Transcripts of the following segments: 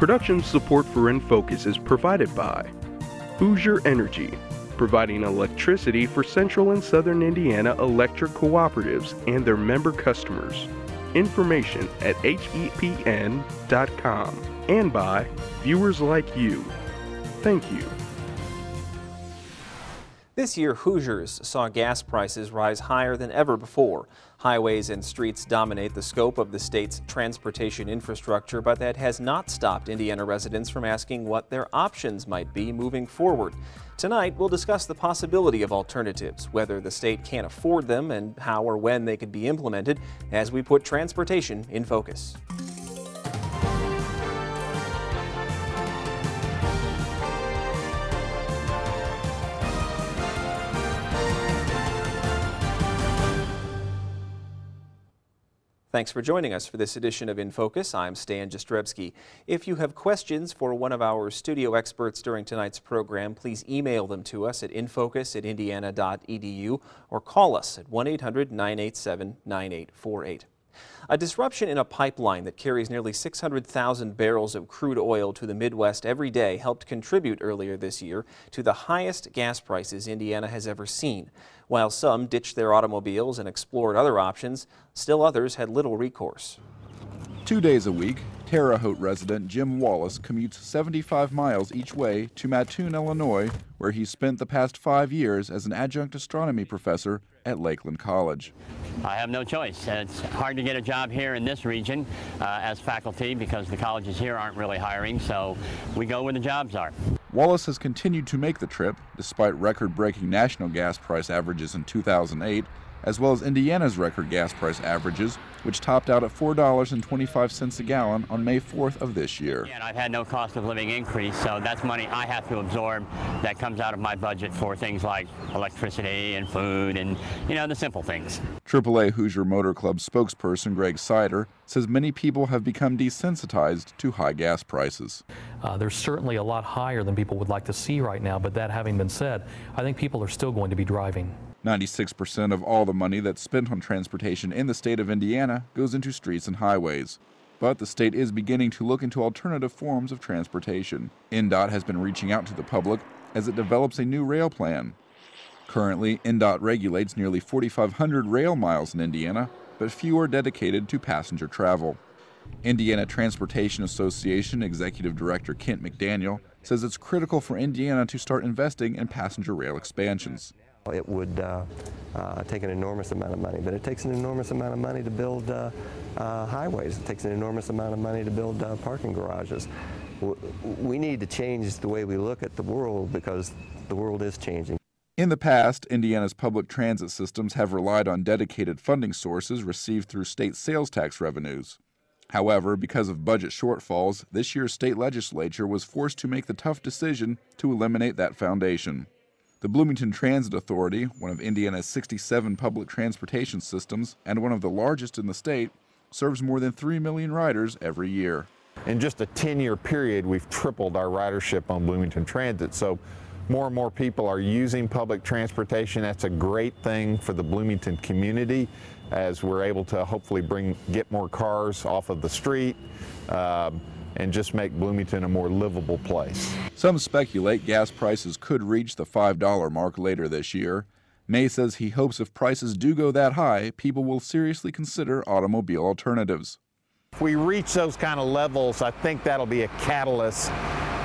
Production support for InFocus is provided by Hoosier Energy, providing electricity for Central and Southern Indiana electric cooperatives and their member customers. Information at hepn.com, and by viewers like you. Thank you. This year, Hoosiers saw gas prices rise higher than ever before. Highways and streets dominate the scope of the state's transportation infrastructure, but that has not stopped Indiana residents from asking what their options might be moving forward. Tonight, we'll discuss the possibility of alternatives, whether the state can't afford them, and how or when they could be implemented as we put transportation in focus. Thanks for joining us for this edition of In Focus. I'm Stan Jastrzebski. If you have questions for one of our studio experts during tonight's program, please email them to us at infocus@indiana.edu or call us at 1-800-987-9848. A disruption in a pipeline that carries nearly 600,000 barrels of crude oil to the Midwest every day helped contribute earlier this year to the highest gas prices Indiana has ever seen. While some ditched their automobiles and explored other options, still others had little recourse. 2 days a week, Terre Haute resident Jim Wallace commutes 75 miles each way to Mattoon, Illinois, where he spent the past 5 years as an adjunct astronomy professor at Lakeland College. I have no choice. It's hard to get a job here in this region as faculty because the colleges here aren't really hiring, so we go where the jobs are. Wallace has continued to make the trip despite record-breaking national gas price averages in 2008, as well as Indiana's record gas price averages, which topped out at $4.25 a gallon on May 4th of this year. And I've had no cost of living increase, so that's money I have to absorb that comes out of my budget for things like electricity and food and, you know, the simple things. AAA Hoosier Motor Club spokesperson Greg Sider says many people have become desensitized to high gas prices. They're certainly a lot higher than people would like to see right now, but that having been said, I think people are still going to be driving. 96% of all the money that's spent on transportation in the state of Indiana goes into streets and highways. But the state is beginning to look into alternative forms of transportation. INDOT has been reaching out to the public as it develops a new rail plan. Currently, INDOT regulates nearly 4,500 rail miles in Indiana, but few are dedicated to passenger travel. Indiana Transportation Association Executive Director Kent McDaniel says it's critical for Indiana to start investing in passenger rail expansions. It would take an enormous amount of money, but it takes an enormous amount of money to build highways. It takes an enormous amount of money to build parking garages. We need to change the way we look at the world because the world is changing. In the past, Indiana's public transit systems have relied on dedicated funding sources received through state sales tax revenues. However, because of budget shortfalls, this year's state legislature was forced to make the tough decision to eliminate that foundation. The Bloomington Transit Authority, one of Indiana's 67 public transportation systems and one of the largest in the state, serves more than 3 million riders every year. In just a 10-year period, we've tripled our ridership on Bloomington Transit, so more and more people are using public transportation. That's a great thing for the Bloomington community as we're able to hopefully get more cars off of the street and just make Bloomington a more livable place. Some speculate gas prices could reach the $5 mark later this year. May says he hopes if prices do go that high, people will seriously consider automobile alternatives. If we reach those kind of levels, I think that'll be a catalyst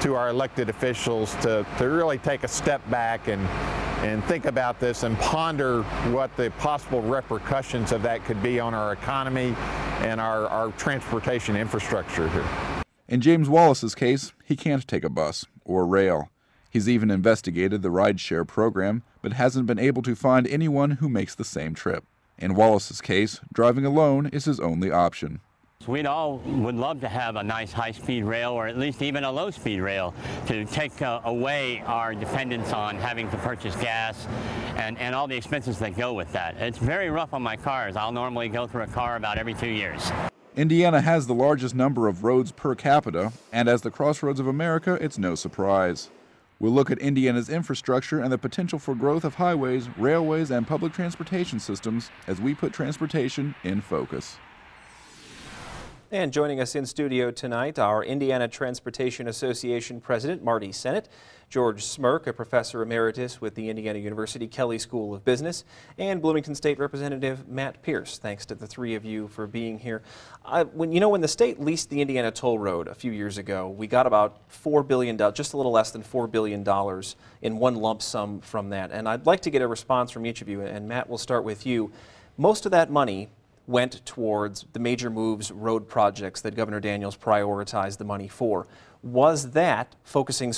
to our elected officials to really take a step back and think about this and ponder what the possible repercussions of that could be on our economy and our transportation infrastructure here. In James Wallace's case, he can't take a bus or rail. He's even investigated the rideshare program, but hasn't been able to find anyone who makes the same trip. In Wallace's case, driving alone is his only option. We'd all would love to have a nice high-speed rail or at least even a low-speed rail to take away our dependence on having to purchase gas and all the expenses that go with that. It's very rough on my cars. I'll normally go through a car about every 2 years. Indiana has the largest number of roads per capita, and as the crossroads of America, it's no surprise. We'll look at Indiana's infrastructure and the potential for growth of highways, railways, and public transportation systems as we put transportation in focus. And joining us in studio tonight, our Indiana Transportation Association President, Marty Sennett, George Smirk, a professor emeritus with the Indiana University Kelley School of Business, and Bloomington State Representative Matt Pierce. Thanks to the three of you for being here. When the state leased the Indiana Toll Road a few years ago, we got about $4 billion, just a little less than $4 billion in one lump sum from that. And I'd like to get a response from each of you, and Matt, we'll start with you. Most of that money went towards the major moves road projects that Governor Daniels prioritized the money for. Was that focusing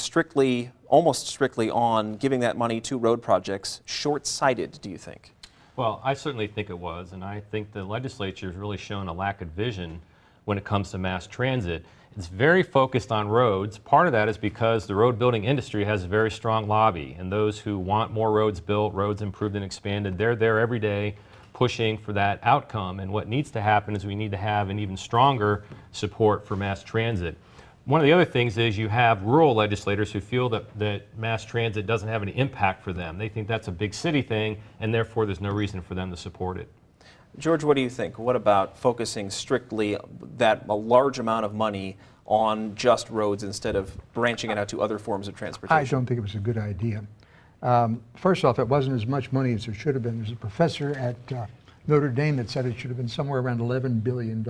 almost strictly on giving that money to road projects short-sighted, do you think? Well, I certainly think it was, and I think the legislature has really shown a lack of vision when it comes to mass transit. It's very focused on roads. Part of that is because the road building industry has a very strong lobby, and those who want more roads built, roads improved and expanded, they're there every day pushing for that outcome. And what needs to happen is we need to have an even stronger support for mass transit. One of the other things is you have rural legislators who feel that mass transit doesn't have any impact for them. They think that's a big city thing, and therefore there's no reason for them to support it. George, what do you think? What about focusing strictly a large amount of money on just roads instead of branching it out to other forms of transportation? I don't think it was a good idea. First off, it wasn't as much money as there should have been. There's a professor at Notre Dame that said it should have been somewhere around $11 billion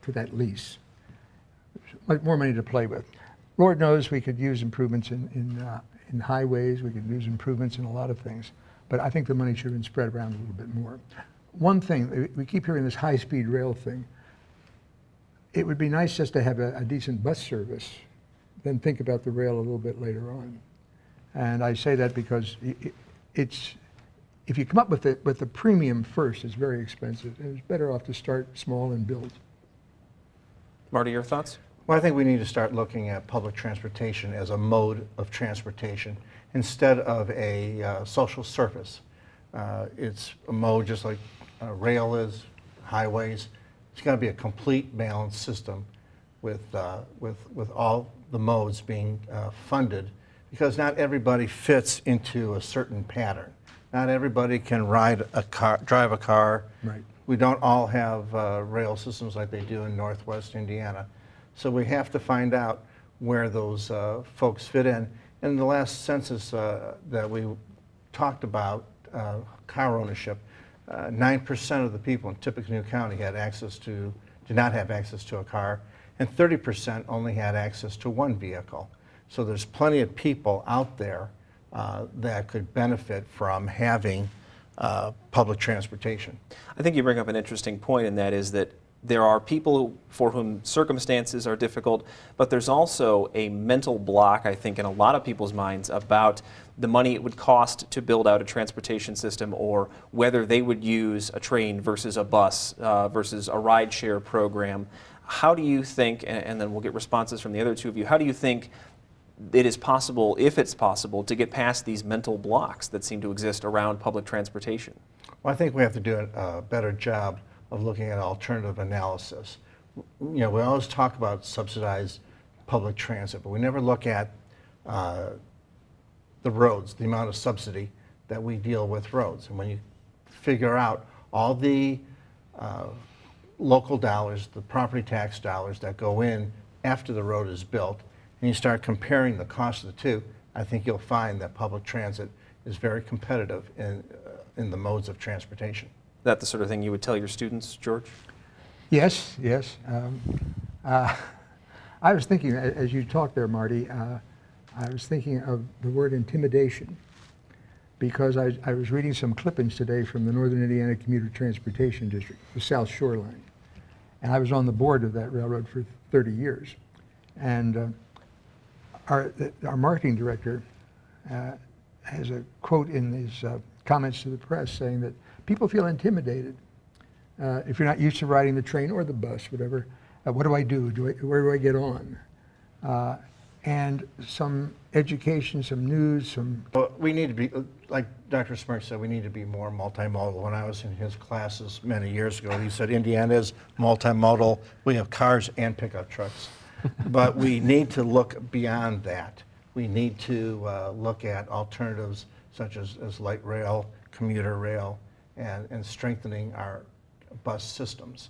for that lease. More money to play with. Lord knows we could use improvements in highways, we could use improvements in a lot of things, but I think the money should have been spread around a little bit more. One thing, we keep hearing this high-speed rail thing. It would be nice just to have a decent bus service, then think about the rail a little bit later on. And I say that because if you come up with the premium first, it's very expensive. It's better off to start small and build. Marty, your thoughts? Well, I think we need to start looking at public transportation as a mode of transportation instead of a social service. It's a mode just like rail is, highways. It's got to be a complete balanced system with all the modes being funded, because not everybody fits into a certain pattern. Not everybody can drive a car. Right. We don't all have rail systems like they do in Northwest Indiana. So we have to find out where those folks fit in. In the last census that we talked about, car ownership, 9% of the people in Tippecanoe County did not have access to a car, and 30% only had access to one vehicle. So there's plenty of people out there that could benefit from having public transportation. I think you bring up an interesting point, and that is that there are people for whom circumstances are difficult, but there's also a mental block, I think, in a lot of people's minds about the money it would cost to build out a transportation system, or whether they would use a train versus a bus versus a rideshare program. How do you think, and then we'll get responses from the other two of you, how do you think it is possible, if it's possible, to get past these mental blocks that seem to exist around public transportation? Well, I think we have to do a better job of looking at alternative analysis. We always talk about subsidized public transit, but we never look at the roads, the amount of subsidy that we deal with roads. And when you figure out all the local dollars, the property tax dollars that go in after the road is built, and you start comparing the cost of the two, I think you'll find that public transit is very competitive in the modes of transportation. Is that the sort of thing you would tell your students, George? Yes, yes. I was thinking, as you talked there, Marty, I was thinking of the word intimidation, because I was reading some clippings today from the Northern Indiana Commuter Transportation District, the South Shore Line. And I was on the board of that railroad for 30 years. And our marketing director has a quote in his comments to the press saying that people feel intimidated if you're not used to riding the train or the bus, whatever. What do I do? Where do I get on? And some education, some news, Well, we need to be, like Dr. Smirk said, we need to be more multimodal. When I was in his classes many years ago, he said Indiana is multimodal. We have cars and pickup trucks. But we need to look beyond that. We need to look at alternatives such as light rail, commuter rail, and strengthening our bus systems.